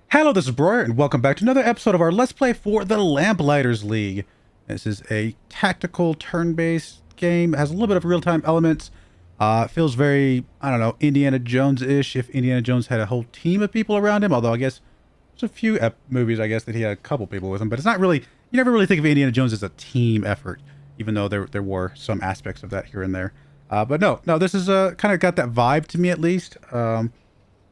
Hello, this is Broyar, and welcome back to another episode of our Let's Play for the Lamplighters League. This is a tactical turn-based game. It has a little bit of real-time elements. It feels very, I don't know, Indiana Jones-ish if Indiana Jones had a whole team of people around him, although I guess there's a few movies, I guess, that he had a couple people with him, but it's not really, you never really think of Indiana Jones as a team effort, even though there were some aspects of that here and there. But no, this is kind of got that vibe to me at least.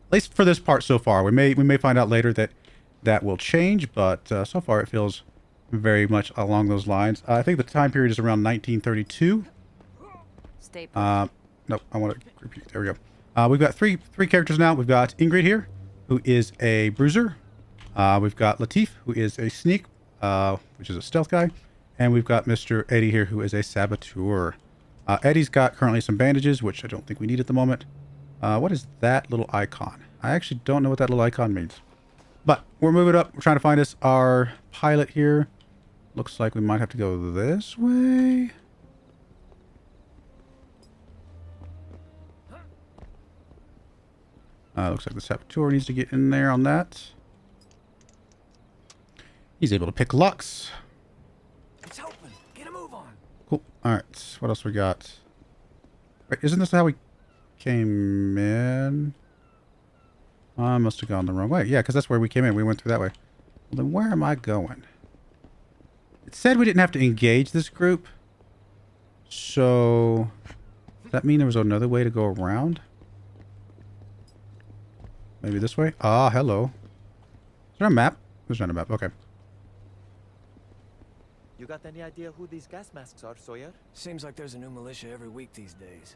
At least for this part so far. We may find out later that will change, but so far it feels very much along those lines. I think the time period is around 1932. Stay put. Nope, I want to repeat. There we go. We've got three characters now. We've got Ingrid here, who is a bruiser. We've got Latif, who is a sneak, which is a stealth guy. And we've got Mr. Eddie here, who is a saboteur. Eddie's got currently some bandages, which I don't think we need at the moment. What is that little icon? I actually don't know what that little icon means. But we're moving up. We're trying to find us our pilot here. Looks like we might have to go this way. Looks like the saboteur needs to get in there on that. He's able to pick locks. It's open. Get a move on. Cool. Alright. What else we got? Wait, isn't this how we came in? I must have gone the wrong way. Yeah, because that's where we came in. We went through that way. Well, then where am I going? It said we didn't have to engage this group. So, does that mean there was another way to go around? Maybe this way? Ah, hello. Is there a map? There's not a map. Okay. You got any idea who these gas masks are, Sawyer? Seems like there's a new militia every week these days.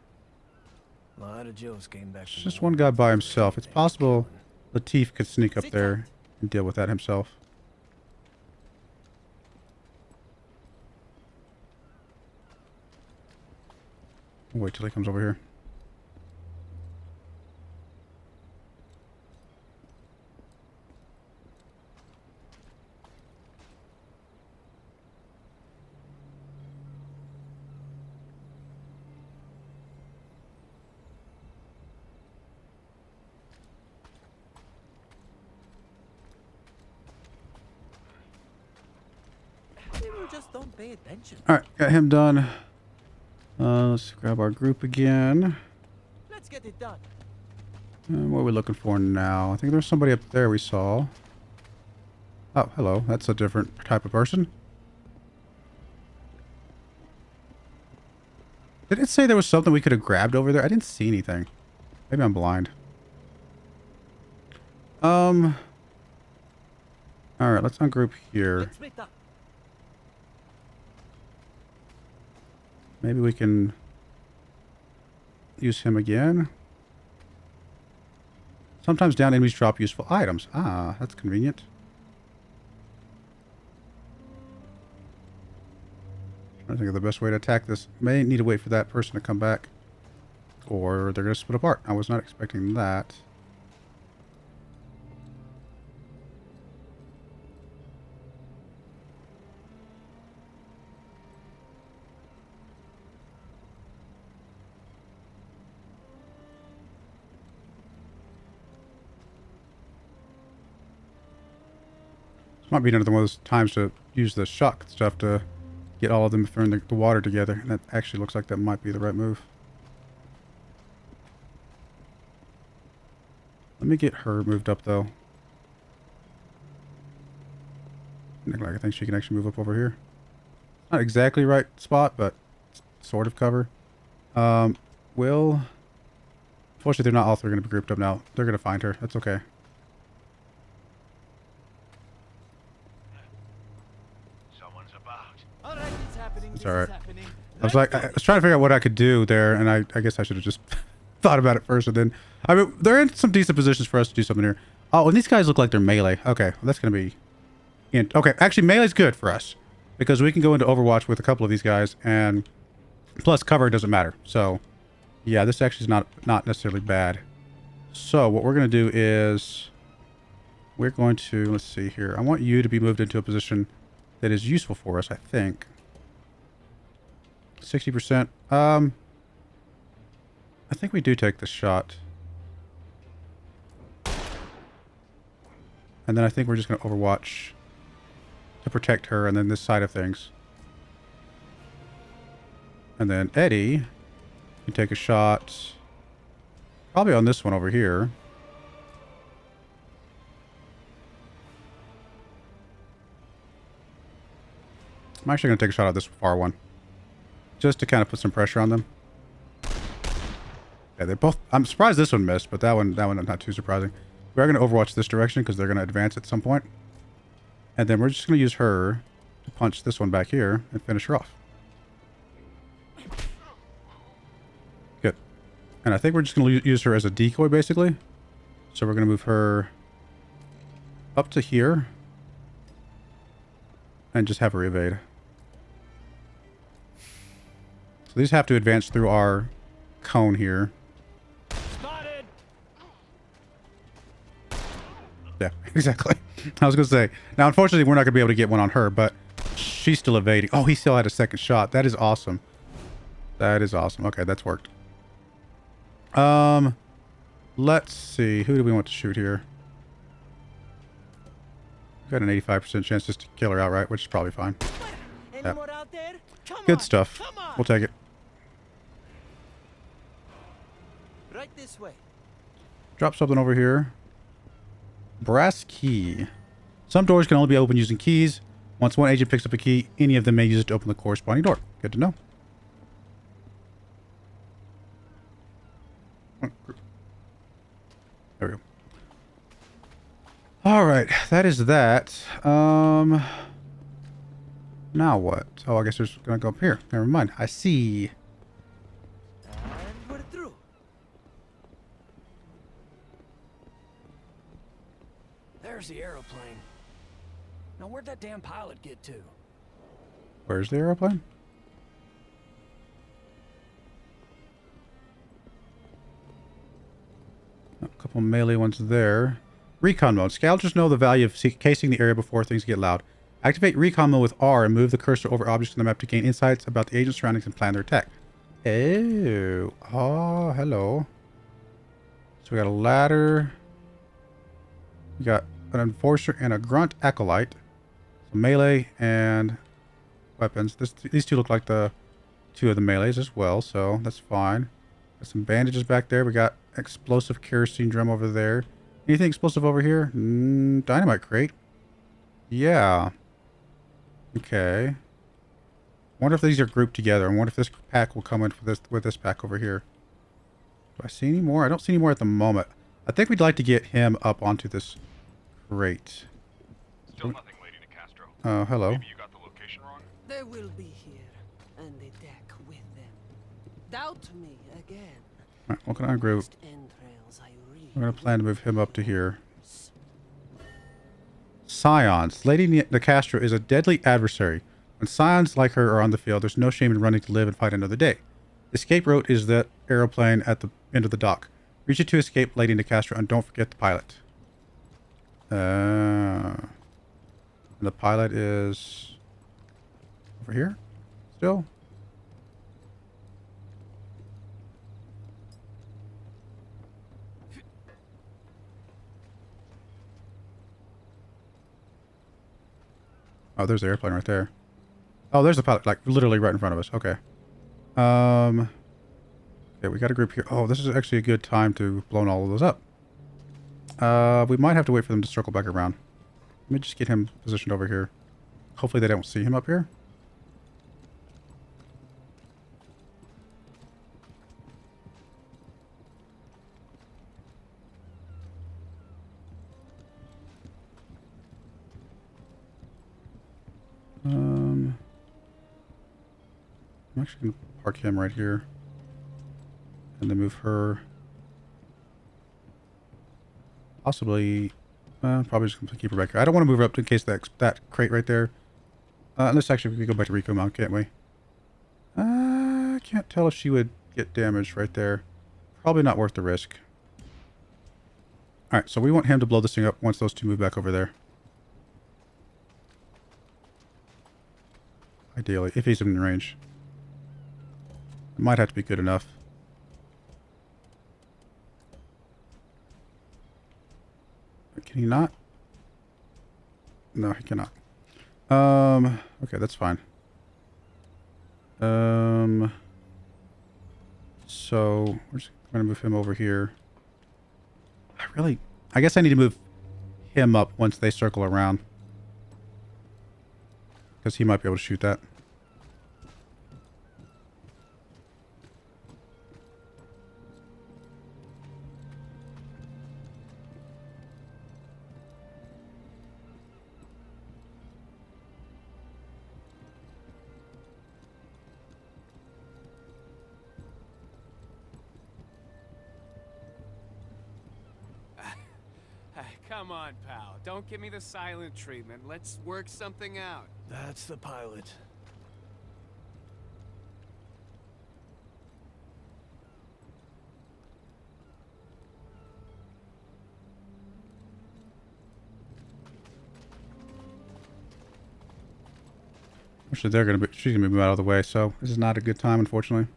A lot of Joes came back. It's just one guy by himself. It's possible Latif could sneak up there and deal with that himself. We'll wait till he comes over here. People just don't pay attention. Alright, got him done. Let's grab our group again. Let's get it done. And what are we looking for now? I think there's somebody up there we saw. Oh, hello. That's a different type of person. Did it say there was something we could have grabbed over there? I didn't see anything. Maybe I'm blind. Alright, let's ungroup here. Let's split up. Maybe we can use him again. Sometimes down enemies drop useful items. Ah, that's convenient. I think of the best way to attack this. May need to wait for that person to come back. Or they're going to split apart. I was not expecting that. Might be another one of those times to use the shock stuff to get all of them thrown the water together. And that actually looks like that might be the right move. Let me get her moved up though. I think she can actually move up over here. Not exactly right spot, but sort of cover. Unfortunately, they're not all three going to be grouped up now. They're going to find her. That's okay. All right, it's happening. It's This all is right. happening. I was like, I was trying to figure out what I could do there, and I guess I should have just thought about it first, and then, I mean, they're in some decent positions for us to do something here. Oh, and these guys look like they're melee. Okay, well, that's going to be, okay, actually, melee's good for us, because we can go into Overwatch with a couple of these guys, and plus cover doesn't matter. So, yeah, this actually is not necessarily bad. So, what we're going to do is, we're going to, let's see here, I want you to be moved into a position that is useful for us, I think. 60%. I think we do take the shot. And then I think we're just going to overwatch to protect her and then this side of things. And then Eddie can take a shot probably on this one over here. I'm actually going to take a shot at this far one. Just to kind of put some pressure on them. Yeah, they both... I'm surprised this one missed, but that one not too surprising. We are going to overwatch this direction because they're going to advance at some point. And then we're just going to use her to punch this one back here and finish her off. Good. And I think we're just going to use her as a decoy, basically. So we're going to move her up to here. And just have her evade. So these have to advance through our cone here. Spotted. Yeah, exactly. I was going to say. Now, unfortunately, we're not going to be able to get one on her, but she's still evading. Oh, he still had a second shot. That is awesome. That is awesome. Okay, that's worked. Let's see. Who do we want to shoot here? Got an 85% chance just to kill her outright, which is probably fine. Any more out there? Come Good on, stuff. Come on. We'll take it. Right this way. Drop something over here. Brass key. Some doors can only be opened using keys. Once one agent picks up a key, any of them may use it to open the corresponding door. Good to know. There we go. All right, that is that. Now what? Oh, I guess there's gonna go up here. Never mind. I see. And we're through. There's the aeroplane. Now where'd that damn pilot get to? Where's the airplane? A couple melee ones there. Recon mode. Scavengers know the value of casing the area before things get loud. Activate recon mode with R and move the cursor over objects on the map to gain insights about the agent's surroundings and plan their attack. Oh. Oh, hello. So we got a ladder. We got an enforcer and a grunt acolyte. So melee and weapons. These two look like the two of the melees as well, so that's fine. Got some bandages back there. We got explosive kerosene drum over there. Anything explosive over here? Dynamite crate. Yeah. Okay. Wonder if these are grouped together. I wonder if this pack will come in with this pack over here. Do I see any more? I don't see any more at the moment. I think we'd like to get him up onto this crate. Still nothing, Lady Castro. Oh, hello. Maybe you got the location wrong? They will be here, and the deck with them. Doubt me again. All right, what can I group? Entrails I read. I'm going to plan to move him up to here. Scions. Lady Nicastro is a deadly adversary. When scions like her are on the field, there's no shame in running to live and fight another day. Escape route is that aeroplane at the end of the dock. Reach it to escape Lady Nicastro and don't forget the pilot. And the pilot is over here still. Oh, there's the airplane right there. Oh, there's the pilot, like literally right in front of us. Okay. Yeah, we got a group here. Oh, this is actually a good time to blow all of those up. We might have to wait for them to circle back around. Let me just get him positioned over here. Hopefully they don't see him up here. I'm actually going to park him right here. And then move her. Possibly. Probably just going to keep her back here. I don't want to move her up in case that crate right there. Unless actually we can go back to Rico mount, can't we? I can't tell if she would get damaged right there. Probably not worth the risk. Alright, so we want him to blow this thing up once those two move back over there. Ideally, if he's in range. It might have to be good enough. Can he not? No, he cannot. Okay, that's fine. So we're just gonna move him over here. I guess I need to move him up once they circle around, because he might be able to shoot that. Come on, pal. Don't give me the silent treatment. Let's work something out. That's the pilot. Actually, she's gonna be moved out of the way, so this is not a good time, unfortunately.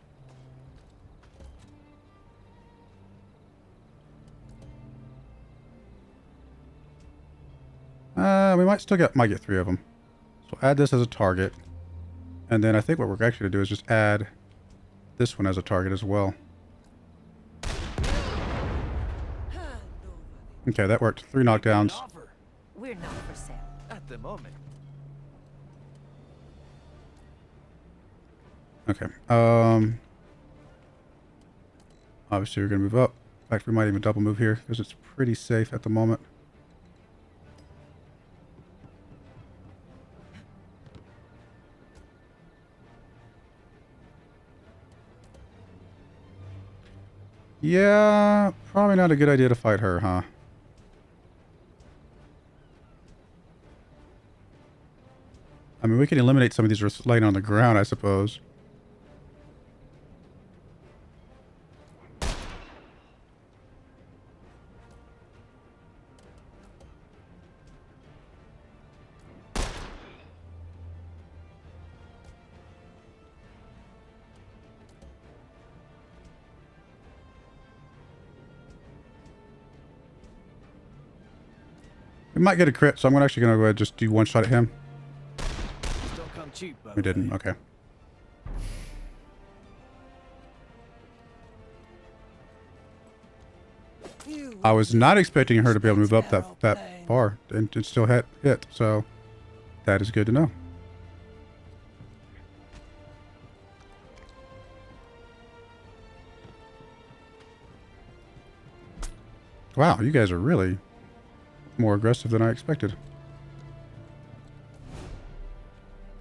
We might get 3 of them. So add this as a target. And then I think what we're actually going to do is just add this one as a target as well. Okay, that worked. 3 knockdowns. We're not for sale. At the moment. Okay. Obviously we're going to move up. In fact, we might even double move here because it's pretty safe at the moment. Yeah, probably not a good idea to fight her, huh? I mean, we can eliminate some of these laying on the ground, I suppose. We might get a crit, so I'm actually going to go ahead and just do one shot at him. Don't come cheap, by We the way. didn't. Okay. I was not expecting her to be able to move up that far and still hit, so that is good to know. Wow, you guys are really more aggressive than I expected.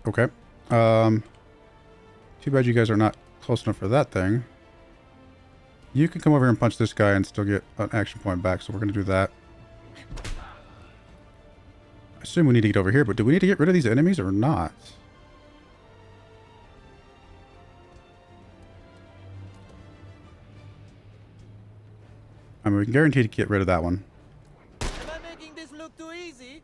Okay. Too bad you guys are not close enough for that thing. You can come over here and punch this guy and still get an action point back, so we're going to do that. I assume we need to get over here, but do we need to get rid of these enemies or not? I mean, we can guarantee to get rid of that one. Am I making this look too easy?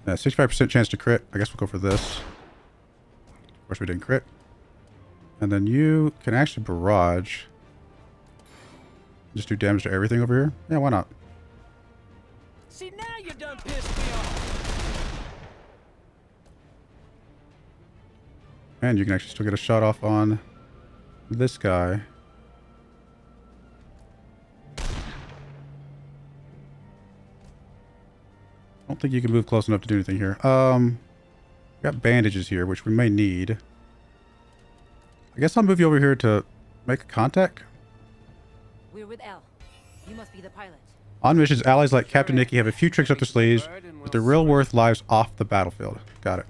Yeah, 65% chance to crit. I guess we'll go for this. Of course, we didn't crit. And then you can actually barrage. Just do damage to everything over here. Yeah, why not? See, now you done pissed me off. And you can actually still get a shot off on this guy. I don't think you can move close enough to do anything here. We got bandages here, which we may need. I guess I'll move you over here to make a contact. We're with L. You must be the pilot. On missions, allies like Captain Nicky have a few tricks up their sleeves, but their real worth lies off the battlefield. Got it.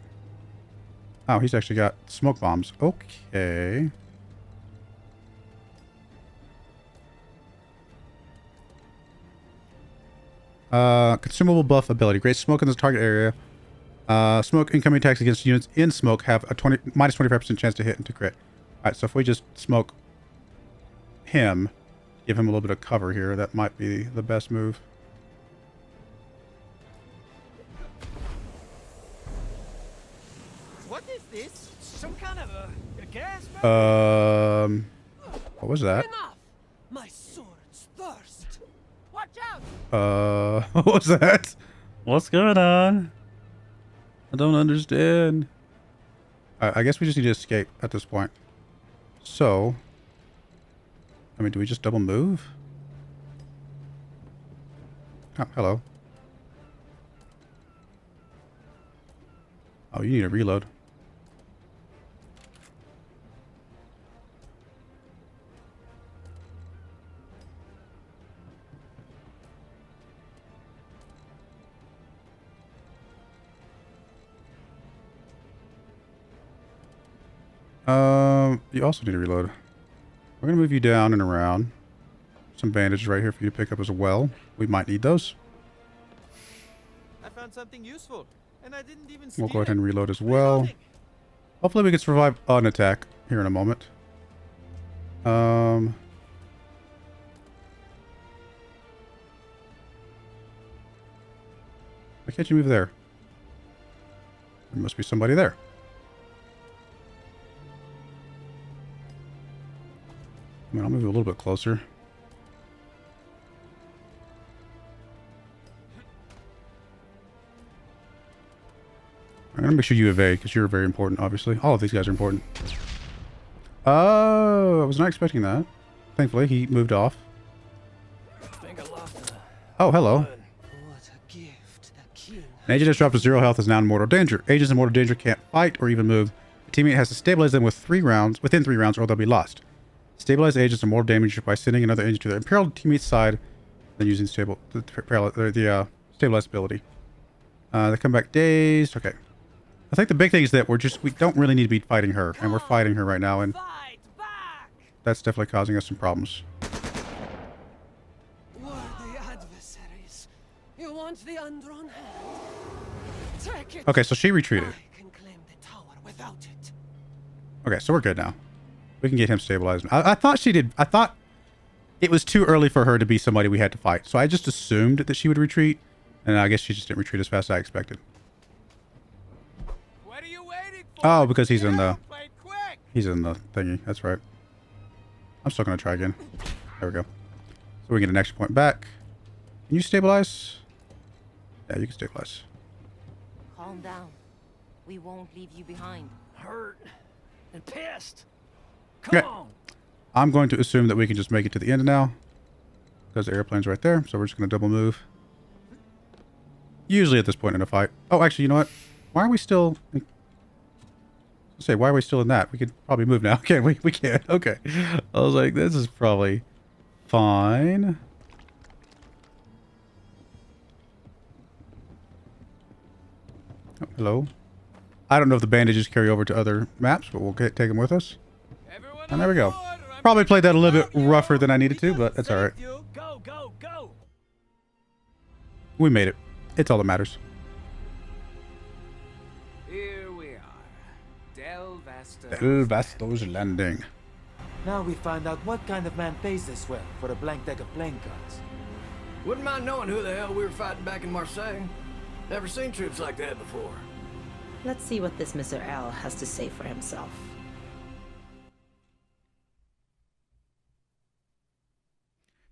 Oh, he's actually got smoke bombs. Okay. Consumable buff ability. Great smoke in the target area. Smoke incoming attacks against units in smoke have a minus 25% chance to hit and to crit. Alright, so if we just smoke him, give him a little bit of cover here, that might be the best move. What is this? Some kind of a gas? What was that? Enough! my sword's thirst. Watch out! What was that? What's going on? I don't understand. I guess we just need to escape at this point. So, I mean, do we just double move? Oh, hello. Oh, you need to reload. You also need to reload. We're gonna move you down and around. Some bandages right here for you to pick up as well. We might need those. I found something useful, and I didn't even We'll steal go ahead and it. reload as well. Reloading. Hopefully we can survive an attack here in a moment. Why can't you move there? There must be somebody there. I mean, I'll move a little bit closer. I'm gonna make sure you evade because you're very important, obviously. All of these guys are important. Oh, I was not expecting that. Thankfully, he moved off. Think I lost the Oh, hello. blood. What a gift the king. An agent has dropped to 0 health is now in mortal danger. Agents in mortal danger can't fight or even move. A teammate has to stabilize them within 3 rounds or they'll be lost. Stabilize agents in mortal danger by sending another agent to their imperiled teammate's side, then using the stabilize ability. They come back dazed. Okay. I think the big thing is that we don't really need to be fighting her, and we're fighting her right now, and Fight back! that's definitely causing us some problems. Worthy adversaries. You want the undrawn hand? Take it. Okay, so she retreated. I can claim the tower without it. Okay, so we're good now. We can get him stabilized. I thought she did. I thought it was too early for her to be somebody we had to fight. So I just assumed that she would retreat. And I guess she just didn't retreat as fast as I expected. What are you waiting for? Oh, because he's in the... Play quick! He's in the thingy. That's right. I'm still going to try again. There we go. So we get an extra point back. Can you stabilize? Yeah, you can stabilize. Calm down. We won't leave you behind. Hurt and pissed. Okay. Come on. I'm going to assume that we can just make it to the end now. Because the airplane's right there. So we're just going to double move. Usually at this point in a fight. Oh, actually, you know what? Why are we still... why are we still in that? We could probably move now. Okay, we can. Okay. I was like, this is probably fine. Oh, hello. I don't know if the bandages carry over to other maps, but we'll take them with us. Everyone And there we go. on board, or I'm Probably played that a little bit gonna rougher than I needed to, but that's all right. You. Go, go, go. We made it. It's all that matters. Here we are. Del Vasta. El Vasto's Landing. Now we find out what kind of man pays this well for a blank deck of playing cards. Wouldn't mind knowing who the hell we were fighting back in Marseille. Never seen troops like that before. Let's see what this Mr. L has to say for himself.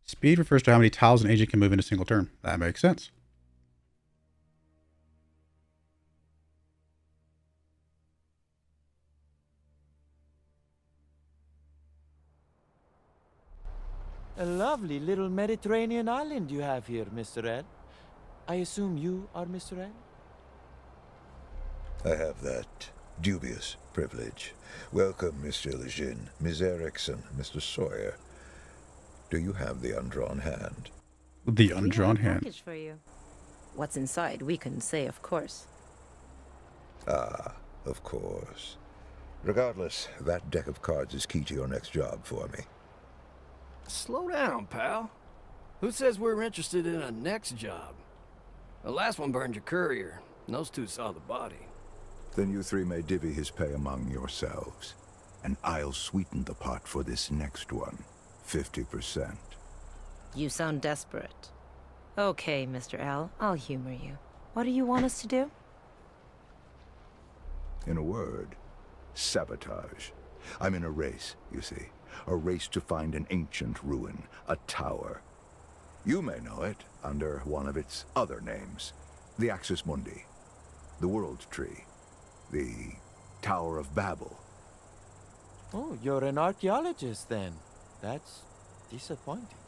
Speed refers to how many tiles an agent can move in a single turn. That makes sense. A lovely little Mediterranean island you have here, Mr. Ed. I assume you are Mr. Ed? I have that dubious privilege. Welcome, Mr. Lejeune, Ms. Erickson, Mr. Sawyer. Do you have the undrawn hand? The undrawn We have a hand. package for you. What's inside, we couldn't say, of course. Ah, of course. Regardless, that deck of cards is key to your next job for me. Slow down, pal. Who says we're interested in a next job? The last one burned your courier, and those two saw the body. Then you three may divvy his pay among yourselves. And I'll sweeten the pot for this next one. 50%. You sound desperate. Okay, Mr. L, I'll humor you. What do you want us to do? In a word, sabotage. I'm in a race, you see. A race to find an ancient ruin, a tower. You may know it under one of its other names. The Axis Mundi, the World Tree, the Tower of Babel. Oh, you're an archaeologist then. That's disappointing.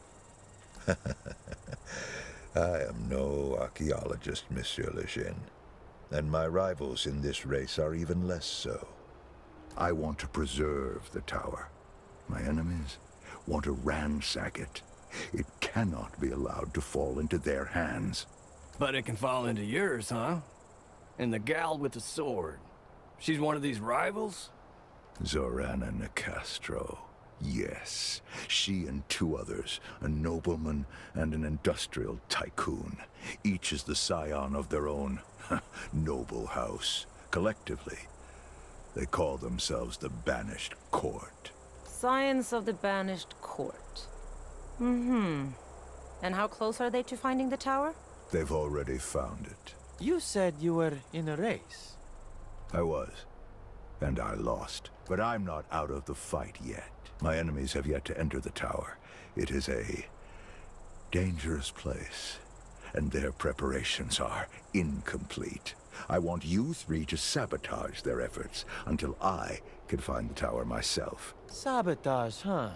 I am no archaeologist, Monsieur Lejeune. And my rivals in this race are even less so. I want to preserve the tower. My enemies want to ransack it. It cannot be allowed to fall into their hands. But it can fall into yours, huh? And the gal with the sword. She's one of these rivals? Zorana Nicastro. Yes, she and 2 others, a nobleman and an industrial tycoon. Each is the scion of their own noble house. Collectively, they call themselves the Banished Court. Science of the Banished Court. Mm-hmm. And how close are they to finding the tower? They've already found it. You said you were in a race. I was, and I lost. But I'm not out of the fight yet. My enemies have yet to enter the tower. It is a dangerous place, and their preparations are incomplete. I want you 3 to sabotage their efforts until I can find the tower myself. Sabotage, huh?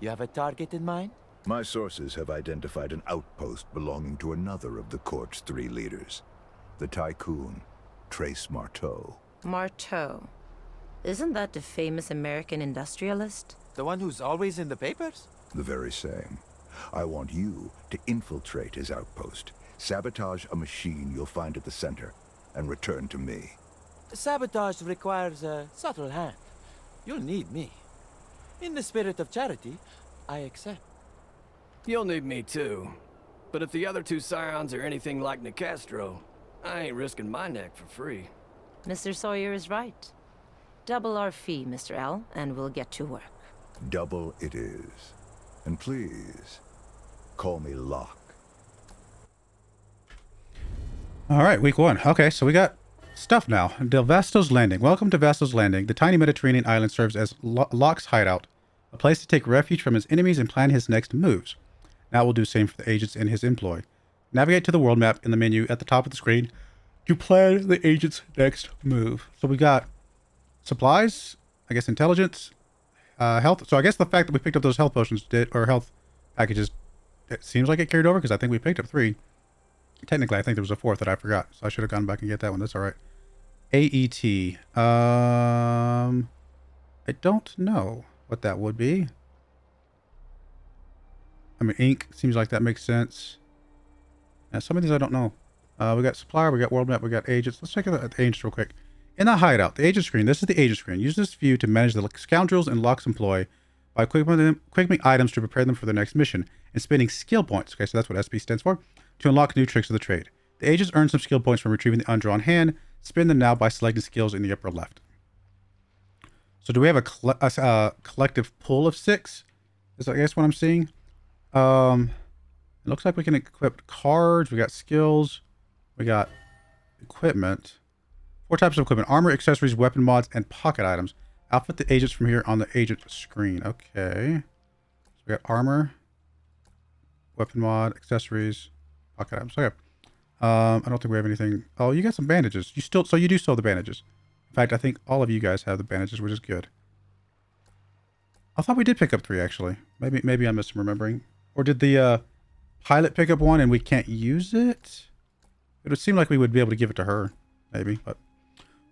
You have a target in mind? My sources have identified an outpost belonging to another of the court's 3 leaders, the tycoon, Trace Marteau. Marteau. Isn't that the famous American industrialist? The one who's always in the papers? The very same. I want you to infiltrate his outpost, sabotage a machine you'll find at the center, and return to me. Sabotage requires a subtle hand. You'll need me. In the spirit of charity, I accept. You'll need me too. But if the other 2 scions are anything like Nicastro, I ain't risking my neck for free. Mr. Sawyer is right. Double our fee, Mr. L, and we'll get to work. Double it is. And please, call me Locke. All right, week 1. Okay, so we got stuff now. Vasto's Landing. Welcome to Vasto's Landing. The tiny Mediterranean island serves as Locke's hideout, a place to take refuge from his enemies and plan his next moves. Now we'll do the same for the agents in his employ. Navigate to the world map in the menu at the top of the screen to plan the agent's next move. So we got supplies, I guess intelligence, health. So I guess the fact that we picked up those health potions or health packages, it seems like it carried over because I think we picked up 3. Technically, I think there was a 4th that I forgot, so I should have gone back and get that one. That's all right. AET. I don't know what that would be. I mean, ink seems like that makes sense. Now, some of these I don't know. We got supplier, we got world map, we got agents. Let's check out the agents real quick. In the hideout, the agent screen. This is the agent screen. Use this view to manage the scoundrels in Locke's employ by equipping items to prepare them for their next mission and spending skill points. Okay, so that's what SP stands for. To unlock new tricks of the trade. The agents earn some skill points from retrieving the undrawn hand. Spend them now by selecting skills in the upper left. So do we have a collective pool of 6? Is I guess what I'm seeing. It looks like we can equip cards. We got skills. We got equipment. 4 types of equipment: armor, accessories, weapon mods, and pocket items. Outfit the agents from here on the agent screen. Okay. So we got armor, weapon mod, accessories, pocket items. Okay. I don't think we have anything. Oh, you got some bandages. You do still have the bandages. In fact, I think all of you guys have the bandages, which is good. I thought we did pick up 3 actually. Maybe I'm misremembering. Or did the pilot pick up 1 and we can't use it? It would seem like we would be able to give it to her, maybe, but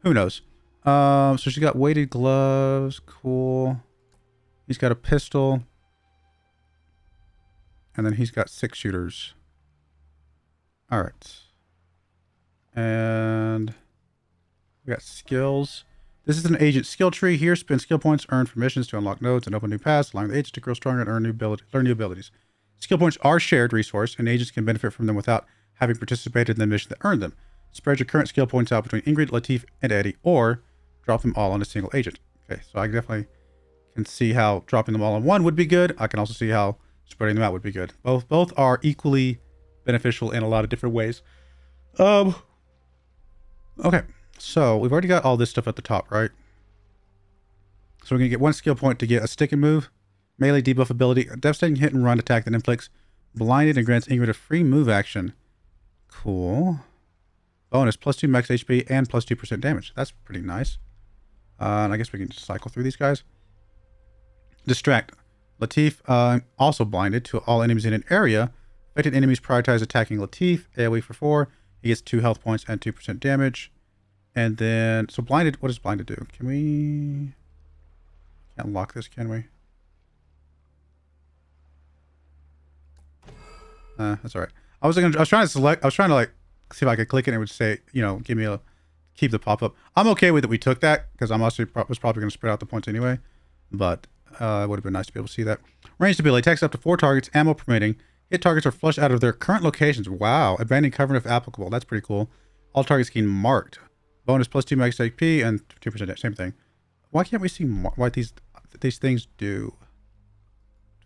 who knows? So she's got weighted gloves. Cool. He's got a pistol. And then he's got 6 shooters. All right. And we got skills. This is an agent skill tree. Here, spend skill points earned from missions to unlock nodes and open new paths, allowing the agent to grow stronger and learn new abilities. Skill points are shared resource, and agents can benefit from them without having participated in the mission that earned them. Spread your current skill points out between Ingrid, Latif, and Eddie, or drop them all on a single agent. Okay, so I definitely can see how dropping them all on one would be good. I can also see how spreading them out would be good. Both are equally beneficial in a lot of different ways. Okay, so we've already got all this stuff at the top, right? So we're going to get 1 skill point to get a stick and move, melee debuff ability, a devastating hit and run attack that inflicts blinded and grants Ingrid a free move action. Cool. Bonus, +2 max HP and +2% damage. That's pretty nice. And I guess we can just cycle through these guys. Distract. Latif, also blinded to all enemies in an area. Affected enemies prioritize attacking Latif. AoE for 4. He gets 2 health points and 2% damage. And then, so blinded, what does blinded do? Can we... Can't unlock this, can we? That's alright. I was trying to like see if I could click it and it would say, you know, give me a keep the pop-up. I'm okay with it. We took that because I'm also was probably going to spread out the points anyway. But it would have been nice to be able to see that. Ranged ability attacks up to 4 targets, ammo permitting. Hit targets are flushed out of their current locations. Wow. Abandoning cover if applicable. That's pretty cool. All targets gain marked. Bonus +2 max HP and 2% same thing. Why can't we see what these things do?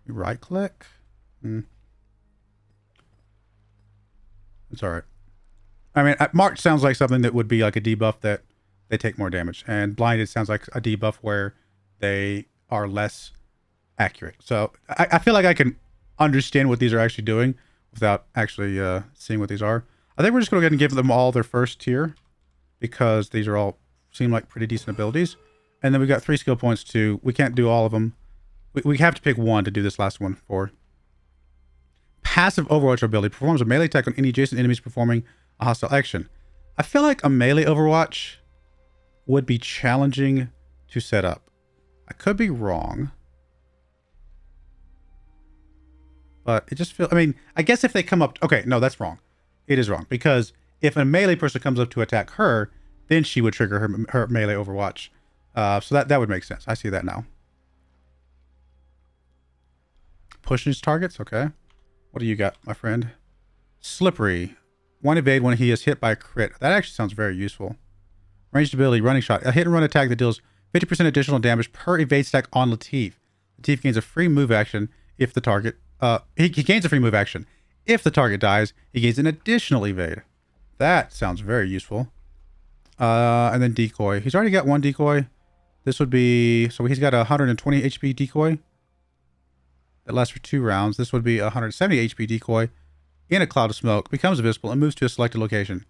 We right click? It's alright. I mean, marked sounds like something that would be like a debuff that they take more damage. And blinded sounds like a debuff where they are less accurate. So I feel like I can understand what these are actually doing without actually seeing what these are. I think we're just going to go ahead and give them all their first tier because these are all seem like pretty decent abilities. And then we got 3 skill points to, we can't do all of them. We have to pick one to do this last one for. Passive Overwatch ability performs a melee attack on any adjacent enemies performing a hostile action. I feel like a melee Overwatch would be challenging to set up. I could be wrong. But it just feels, I mean, I guess if they come up, okay, no, that's wrong. It is wrong because if a melee person comes up to attack her, then she would trigger her melee Overwatch. So that would make sense. I see that now. Pushes targets, okay. What do you got, my friend? Slippery. 1 evade when he is hit by a crit. That actually sounds very useful. Ranged ability, running shot. A hit and run attack that deals 50% additional damage per evade stack on Latif. Latif gains a free move action if the target... he gains a free move action. If the target dies, he gains an additional evade. That sounds very useful. And then decoy. He's already got 1 decoy. This would be... So he's got a 120 HP decoy. That lasts for 2 rounds. This would be a 170 HP decoy in a cloud of smoke, becomes invisible, and moves to a selected location.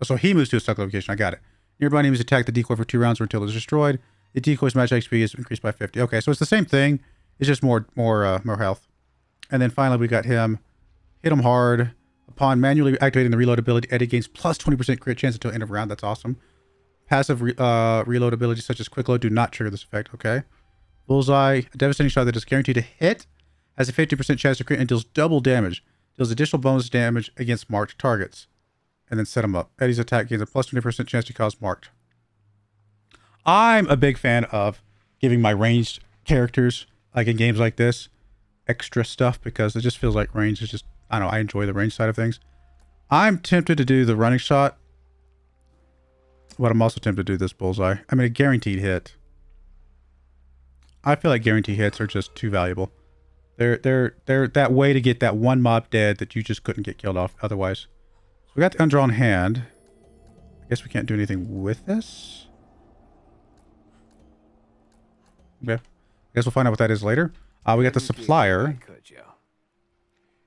So he moves to a selected location. I got it. Nearby enemies attack the decoy for 2 rounds or until it is destroyed. The decoy's match HP is increased by 50. Okay, so it's the same thing. It's just more health. And then finally we got him. Hit him hard. Upon manually activating the reload ability, Eddie gains plus 20% crit chance until end of round. That's awesome. Passive reload abilities such as quick load do not trigger this effect. Okay. Bullseye, a devastating shot that is guaranteed to hit, has a 50% chance to crit and deals double damage. Deals additional bonus damage against marked targets. And then set him up. Eddie's attack gains a plus 20% chance to cause marked. I'm a big fan of giving my ranged characters, like in games like this, extra stuff because it just feels like range is just, I don't know, I enjoy the range side of things. I'm tempted to do the running shot, but I'm also tempted to do this bullseye. I mean, a guaranteed hit. I feel like guaranteed hits are just too valuable. They're that way to get that one mob dead that you just couldn't get killed off otherwise. So we got the undrawn hand. I guess we can't do anything with this. Okay. I guess we'll find out what that is later. We got the supplier.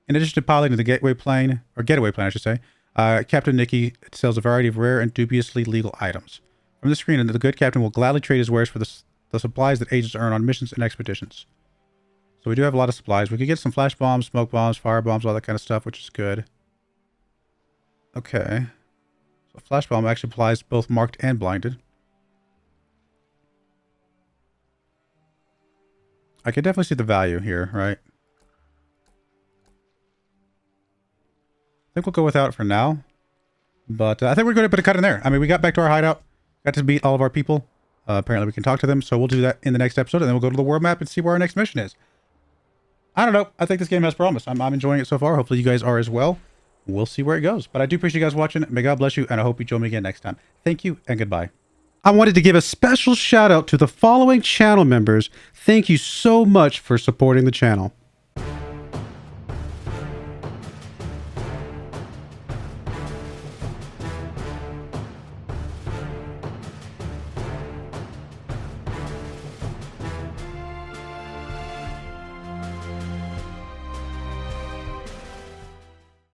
In addition to piloting the getaway plane, I should say, Captain Nikki sells a variety of rare and dubiously legal items. From the screen, the good captain will gladly trade his wares for the supplies that agents earn on missions and expeditions. So we do have a lot of supplies. We could get some flash bombs, smoke bombs, fire bombs, all that kind of stuff, which is good. Okay. So flash bomb actually applies both marked and blinded. I could definitely see the value here, right? I think we'll go without for now. But I think we're going to put a cut in there. I mean, we got back to our hideout. Got to meet all of our people. Apparently we can talk to them. So we'll do that in the next episode. And then we'll go to the world map and see where our next mission is. I don't know. I think this game has promise. I'm enjoying it so far. Hopefully you guys are as well. We'll see where it goes. But I do appreciate you guys watching. May God bless you. And I hope you join me again next time. Thank you and goodbye. I wanted to give a special shout out to the following channel members. Thank you so much for supporting the channel.